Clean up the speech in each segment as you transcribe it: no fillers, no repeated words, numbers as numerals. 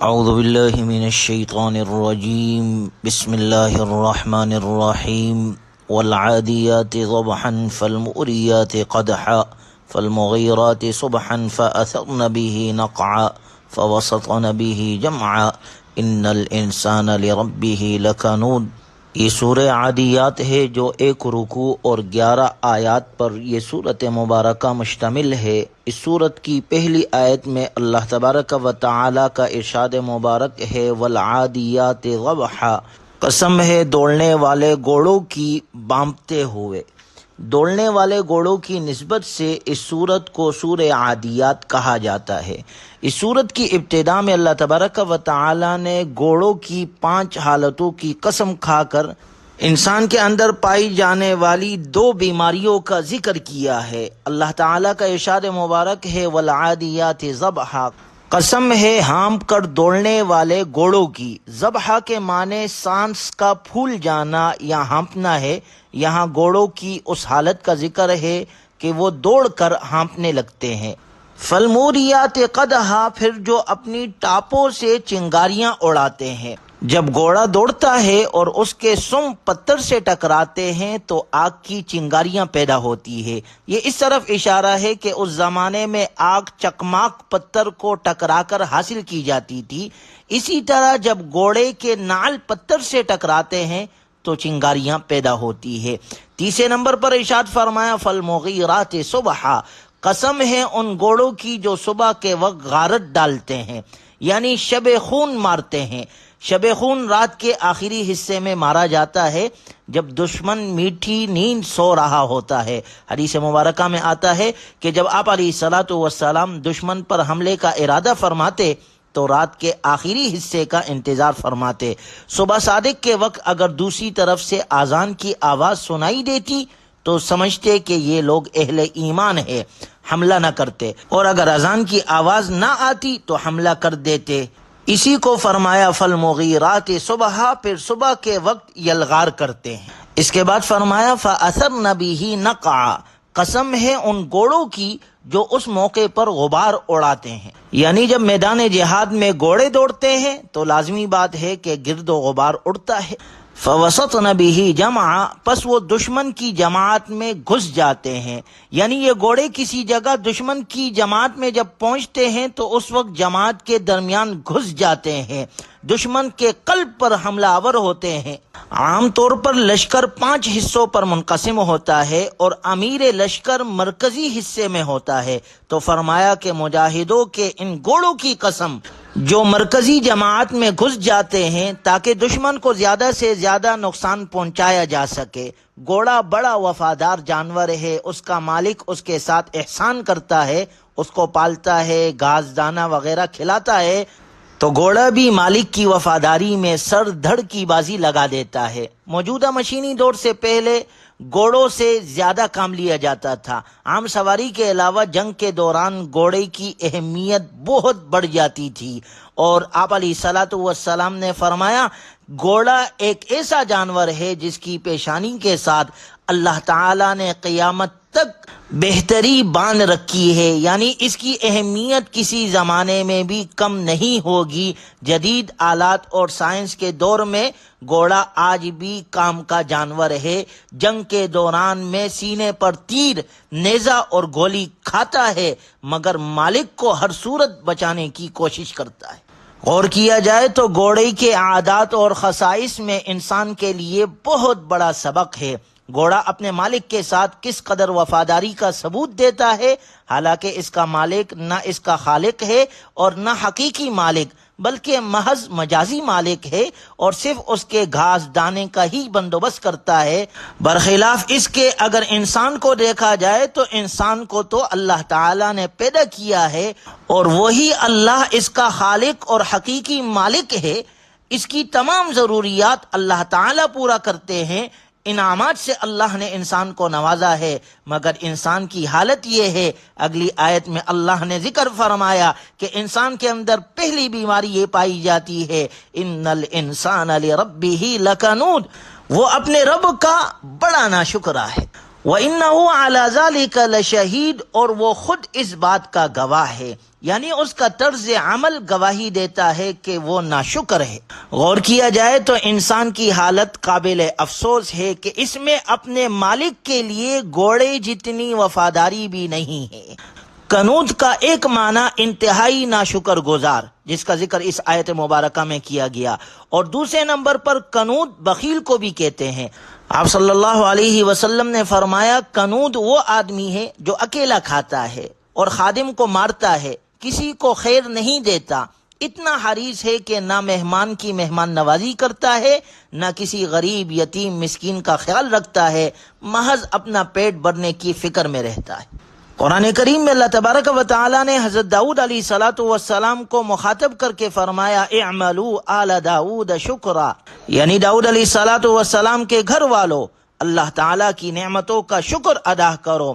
اعوذ باللہ من الشیطان الرجیم بسم اللہ الرحمن الرحیم والعادیات ضبحا فالمؤریات قدحا فالمغیرات صبحا فأثرن به نقعا فوسطن به جمعا ان الانسان لربه لکنود۔ یہ سورہ عادیات ہے جو 1 رکوع اور 11 آیات پر یہ سورت مبارکہ مشتمل ہے۔ اس سورت کی پہلی آیت میں اللہ تبارک و تعالی کا ارشاد مبارک ہے والعادیات ضبحا، قسم ہے دوڑنے والے گھوڑوں کی بامتے ہوئے۔ دوڑنے والے گھوڑوں کی نسبت سے اس سورت کو سورہ عادیات کہا جاتا ہے۔ اس سورت کی ابتدا میں اللہ تبارک و تعالی نے گھوڑوں کی 5 حالتوں کی قسم کھا کر انسان کے اندر پائی جانے والی 2 بیماریوں کا ذکر کیا ہے۔ اللہ تعالی کا ارشاد مبارک ہے والعادیات ضبحا، قسم ہے ہانپ کر دوڑنے والے گھوڑوں کی۔ ضبحا کے معنی سانس کا پھول جانا یا ہانپنا ہے۔ یہاں گھوڑوں کی اس حالت کا ذکر ہے کہ وہ دوڑ کر ہانپنے لگتے ہیں۔ فالموریات قدحا، پھر جو اپنی ٹاپوں سے چنگاریاں اڑاتے ہیں۔ جب گھوڑا دوڑتا ہے اور اس کے سم پتھر سے ٹکراتے ہیں تو آگ کی چنگاریاں پیدا ہوتی ہے۔ یہ اس طرف اشارہ ہے کہ اس زمانے میں آگ چکماک پتھر کو ٹکرا کر حاصل کی جاتی تھی۔ اسی طرح جب گھوڑے کے نعل پتھر سے ٹکراتے ہیں تو چنگاریاں پیدا ہوتی ہے۔ تیسرے نمبر پر ارشاد فرمایا فالمغیرات صبحا، قسم ہے ان گھوڑوں کی جو صبح کے وقت غارت ڈالتے ہیں، یعنی شب خون مارتے ہیں۔ شب خون رات کے آخری حصے میں مارا جاتا ہے جب دشمن میٹھی نیند سو رہا ہوتا ہے۔ حدیث مبارکہ میں آتا ہے کہ جب آپ علیہ الصلاۃ والسلام دشمن پر حملے کا ارادہ فرماتے تو رات کے آخری حصے کا انتظار فرماتے۔ صبح صادق کے وقت اگر دوسری طرف سے اذان کی آواز سنائی دیتی تو سمجھتے کہ یہ لوگ اہل ایمان ہے، حملہ نہ کرتے، اور اگر اذان کی آواز نہ آتی تو حملہ کر دیتے۔ اسی کو فرمایا فالمغیرات صبحا، پھر صبح کے وقت یلغار کرتے ہیں۔ اس کے بعد فرمایا فأثرن به نقعا، قسم ہے ان گھوڑوں کی جو اس موقع پر غبار اڑاتے ہیں۔ یعنی جب میدان جہاد میں گھوڑے دوڑتے ہیں تو لازمی بات ہے کہ گرد و غبار اڑتا ہے۔ فوسطن به جمعا، پس وہ دشمن کی جماعت میں گھس جاتے ہیں۔ یعنی یہ گھوڑے کسی جگہ دشمن کی جماعت میں جب پہنچتے ہیں تو اس وقت جماعت کے درمیان گھس جاتے ہیں، دشمن کے قلب پر حملہ آور ہوتے ہیں۔ عام طور پر لشکر 5 حصوں پر منقسم ہوتا ہے اور امیر لشکر مرکزی حصے میں ہوتا ہے۔ تو فرمایا کہ مجاہدوں کے ان گھوڑوں کی قسم جو مرکزی جماعت میں گھس جاتے ہیں تاکہ دشمن کو زیادہ سے زیادہ نقصان پہنچایا جا سکے۔ گھوڑا بڑا وفادار جانور ہے، اس کا مالک اس کے ساتھ احسان کرتا ہے، اس کو پالتا ہے، گھاس دانہ وغیرہ کھلاتا ہے، تو گھوڑا بھی مالک کی وفاداری میں سر دھڑ کی بازی لگا دیتا ہے۔ موجودہ مشینی دور سے پہلے گھوڑوں سے زیادہ کام لیا جاتا تھا۔ عام سواری کے علاوہ جنگ کے دوران گھوڑے کی اہمیت بہت بڑھ جاتی تھی، اور آپ علیہ الصلاۃ والسلام نے فرمایا گھوڑا ایک ایسا جانور ہے جس کی پیشانی کے ساتھ اللہ تعالی نے قیامت تک بہتری باندھ رکھی ہے، یعنی اس کی اہمیت کسی زمانے میں بھی کم نہیں ہوگی۔ جدید آلات اور سائنس کے دور میں گھوڑا آج بھی کام کا جانور ہے۔ جنگ کے دوران میں سینے پر تیر، نیزہ اور گولی کھاتا ہے، مگر مالک کو ہر صورت بچانے کی کوشش کرتا ہے۔ غور کیا جائے تو گھوڑے کے عادات اور خصائص میں انسان کے لیے بہت بڑا سبق ہے۔ گھوڑا اپنے مالک کے ساتھ کس قدر وفاداری کا ثبوت دیتا ہے، حالانکہ اس کا مالک نہ اس کا خالق ہے اور نہ حقیقی مالک، بلکہ محض مجازی مالک ہے اور صرف اس کے گھاس دانے کا ہی بندوبست کرتا ہے۔ برخلاف اس کے اگر انسان کو دیکھا جائے تو انسان کو تو اللہ تعالی نے پیدا کیا ہے اور وہی اللہ اس کا خالق اور حقیقی مالک ہے۔ اس کی تمام ضروریات اللہ تعالی پورا کرتے ہیں۔ انعامات سے اللہ نے انسان کو نوازا ہے، مگر انسان کی حالت یہ ہے۔ اگلی آیت میں اللہ نے ذکر فرمایا کہ انسان کے اندر پہلی بیماری یہ پائی جاتی ہے ان الانسان لربہ لکنود، وہ اپنے رب کا بڑا ناشکرا ہے۔ وَإِنَّهُ عَلَى ذَلِكَ لَشَهِيدٌ، اور وہ خود اس بات کا گواہ ہے، یعنی اس کا طرز عمل گواہی دیتا ہے کہ وہ ناشکر ہے۔ غور کیا جائے تو انسان کی حالت قابل افسوس ہے کہ اس میں اپنے مالک کے لیے گھوڑے جتنی وفاداری بھی نہیں ہے۔ قنوط کا ایک معنی انتہائی ناشکر گزار، جس کا ذکر اس آیت مبارکہ میں کیا گیا، اور دوسرے نمبر پر قنوط بخیل کو بھی کہتے ہیں۔ آپ صلی اللہ علیہ وسلم نے فرمایا، قنوط وہ آدمی ہے جو اکیلا کھاتا ہے اور خادم کو مارتا ہے، کسی کو خیر نہیں دیتا، اتنا حریص ہے کہ نہ مہمان کی مہمان نوازی کرتا ہے، نہ کسی غریب یتیم مسکین کا خیال رکھتا ہے، محض اپنا پیٹ بھرنے کی فکر میں رہتا ہے۔ قرآن کریم میں اللہ تبارک و تعالی نے حضرت داؤد علیہ السلام کو مخاطب کر کے فرمایا، اعملوا آل داؤد شکرا، یعنی داؤد علیہ السلام کے گھر والوں، اللہ تعالیٰ کی نعمتوں کا شکر ادا کرو،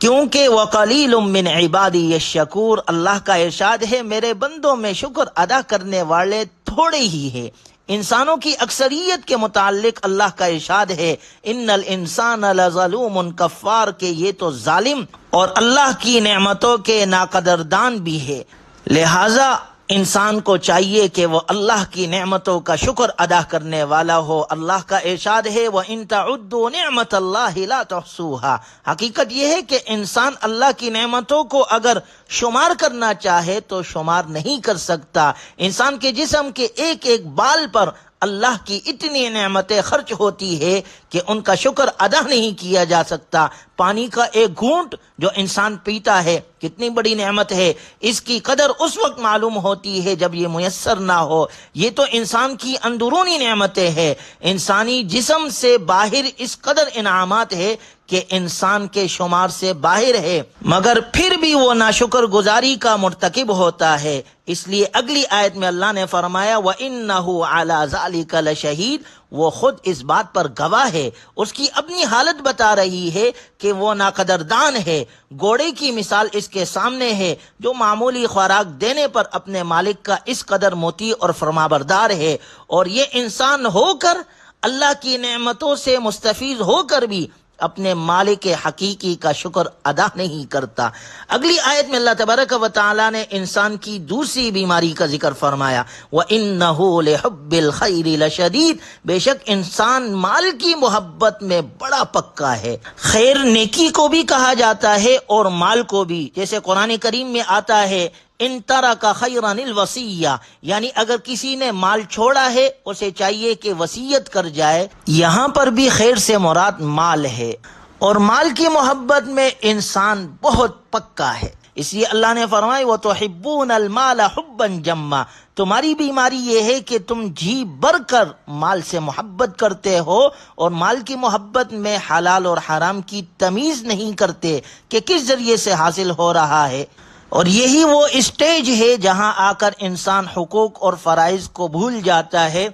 کیونکہ وَقَلِيلٌ مِّنْ عِبَادِيَ الشَّكُورُ، اللہ کا ارشاد ہے میرے بندوں میں شکر ادا کرنے والے تھوڑے ہی ہیں۔ انسانوں کی اکثریت کے متعلق اللہ کا ارشاد ہے، ان الانسان لظلوم کفار، کہ یہ تو ظالم اور اللہ کی نعمتوں کے ناقدردان بھی ہے۔ لہٰذا انسان کو چاہیے کہ وہ اللہ کی نعمتوں کا شکر ادا کرنے والا ہو۔ اللہ کا ارشاد ہے، وَإِن تَعُدُّوا نِعْمَةَ اللَّهِ لَا تُحْصُوهَا، حقیقت یہ ہے کہ انسان اللہ کی نعمتوں کو اگر شمار کرنا چاہے تو شمار نہیں کر سکتا۔ انسان کے جسم کے ایک ایک بال پر اللہ کی اتنی نعمتیں خرچ ہوتی ہے کہ ان کا شکر ادا نہیں کیا جا سکتا۔ پانی کا ایک گھونٹ جو انسان پیتا ہے کتنی بڑی نعمت ہے، اس کی قدر اس وقت معلوم ہوتی ہے جب یہ میسر نہ ہو۔ یہ تو انسان کی اندرونی نعمتیں ہیں، انسانی جسم سے باہر اس قدر انعامات ہے کہ انسان کے شمار سے باہر ہے، مگر پھر بھی وہ ناشکر گزاری کا مرتکب ہوتا ہے۔ اس لیے اگلی آیت میں اللہ نے فرمایا، وَإِنَّهُ عَلَى ذَلِكَ لَشَهِيدٌ، وہ خود اس بات پر گواہ ہے، اس کی اپنی حالت بتا رہی ہے کہ وہ ناقدردان ہے۔ گھوڑے کی مثال اس کے سامنے ہے جو معمولی خوراک دینے پر اپنے مالک کا اس قدر مطیع اور فرمانبردار ہے، اور یہ انسان ہو کر اللہ کی نعمتوں سے مستفیض ہو کر بھی اپنے مالک حقیقی کا شکر ادا نہیں کرتا۔ اگلی آیت میں اللہ تبارک و تعالی نے انسان کی دوسری بیماری کا ذکر فرمایا، وَإِنَّهُ لِحُبِّ الْخَيْرِ لَشَدِيدٌ، بے شک انسان مال کی محبت میں بڑا پکا ہے۔ خیر نیکی کو بھی کہا جاتا ہے اور مال کو بھی، جیسے قرآن کریم میں آتا ہے، ان ترک خیرا الوصیہ، یعنی اگر کسی نے مال چھوڑا ہے اسے چاہیے کہ وصیت کر جائے۔ یہاں پر بھی خیر سے مراد مال ہے، اور مال کی محبت میں انسان بہت پکا ہے۔ اس لیے اللہ نے فرمایا، وَتُحِبُّونَ الْمَالَ حُبًّا جَمًّا، تمہاری بیماری یہ ہے کہ تم جی بھر کر مال سے محبت کرتے ہو، اور مال کی محبت میں حلال اور حرام کی تمیز نہیں کرتے کہ کس ذریعے سے حاصل ہو رہا ہے۔ اور یہی وہ اسٹیج ہے جہاں آ کر انسان حقوق اور فرائض کو بھول جاتا ہے،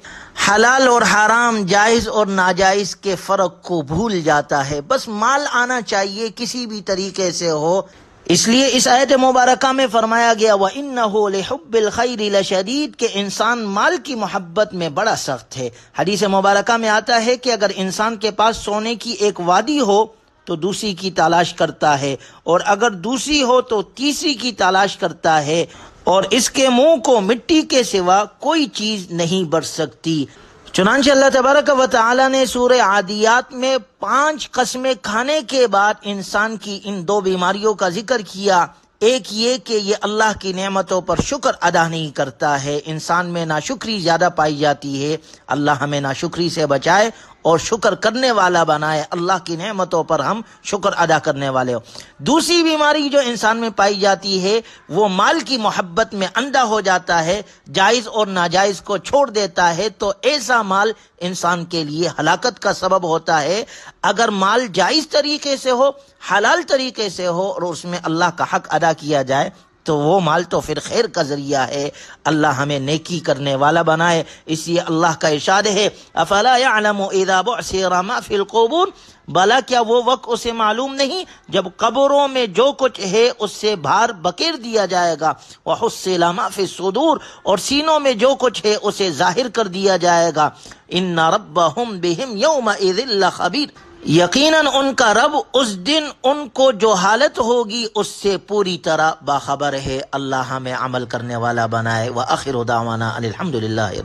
حلال اور حرام، جائز اور ناجائز کے فرق کو بھول جاتا ہے۔ بس مال آنا چاہیے کسی بھی طریقے سے ہو۔ اس لیے اس آیت مبارکہ میں فرمایا گیا، وَإِنَّهُ لِحُبِّ الْخَيْرِ لَشَدِيدٌ، کہ انسان مال کی محبت میں بڑا سخت ہے۔ حدیث مبارکہ میں آتا ہے کہ اگر انسان کے پاس سونے کی ایک وادی ہو تو دوسری کی تلاش کرتا ہے، اور اگر دوسری ہو تو تیسری کی تلاش کرتا ہے، اور اس کے منہ کو مٹی کے سوا کوئی چیز نہیں بھر سکتی۔ چنانچہ اللہ تبارک و تعالی نے سورہ عادیات میں 5 قسمیں کھانے کے بعد انسان کی ان 2 بیماریوں کا ذکر کیا۔ ایک یہ کہ یہ اللہ کی نعمتوں پر شکر ادا نہیں کرتا ہے، انسان میں ناشکری زیادہ پائی جاتی ہے۔ اللہ ہمیں ناشکری سے بچائے اور شکر کرنے والا بنائے، اللہ کی نعمتوں پر ہم شکر ادا کرنے والے ہو۔ دوسری بیماری جو انسان میں پائی جاتی ہے وہ مال کی محبت میں اندھا ہو جاتا ہے، جائز اور ناجائز کو چھوڑ دیتا ہے، تو ایسا مال انسان کے لیے ہلاکت کا سبب ہوتا ہے۔ اگر مال جائز طریقے سے ہو، حلال طریقے سے ہو، اور اس میں اللہ کا حق ادا کیا جائے تو وہ مال تو پھر خیر کا ذریعہ ہے۔ اللہ ہمیں نیکی کرنے والا بنائے۔ اس لیے اللہ کا ارشاد ہے، افلا يعلم اذا بعثر ما في القبور، بلا کیا وہ وقت اسے معلوم نہیں جب قبروں میں جو کچھ ہے اس سے بھار بکیر دیا جائے گا، وحصل ما في الصدور، اور سینوں میں جو کچھ ہے اسے ظاہر کر دیا جائے گا، ان ربهم بهم يومئذ لخبیر، یقیناً ان کا رب اس دن ان کو جو حالت ہوگی اس سے پوری طرح باخبر ہے۔ اللہ ہمیں عمل کرنے والا بنائے۔ وآخر دعوانا ان الحمد للہ۔